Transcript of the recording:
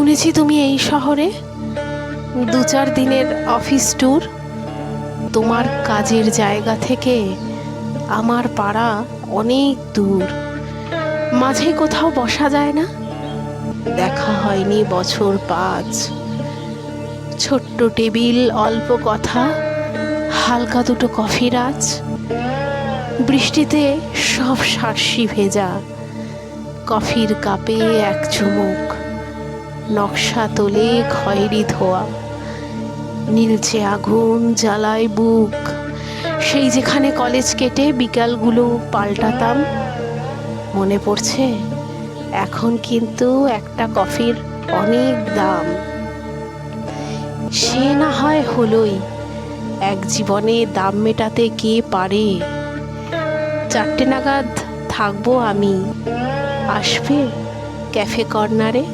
শুনেছি তুমি এই শহরে 2-4 দিনের অফিস ট্যুর। তোমার কাজের জায়গা থেকে আমার পাড়া অনেক দূর, মাঝে কোথাও বসা যায় না। দেখা হয়নি বছর 5। ছোট্ট টেবিল, অল্প কথা, হালকা দুটো কফির আঁচ। বৃষ্টিতে সব সার্সি ভেজা। কফির কাপে এক চুমুক, নকশা তোলে খয়েরি ধোয়া। নীলচে আগুন জ্বালায় বুক, সেই যেখানে কলেজ কেটে বিকালগুলো পাল্টাতাম। মনে পড়ছে এখন কিন্তু একটা কফির অনেক দাম। সে না হয় হলোই, এক জীবনে দাম মেটাতে কে পারে। 4টে নাগাদ থাকবো আমি, আসবে ক্যাফে কর্নারে।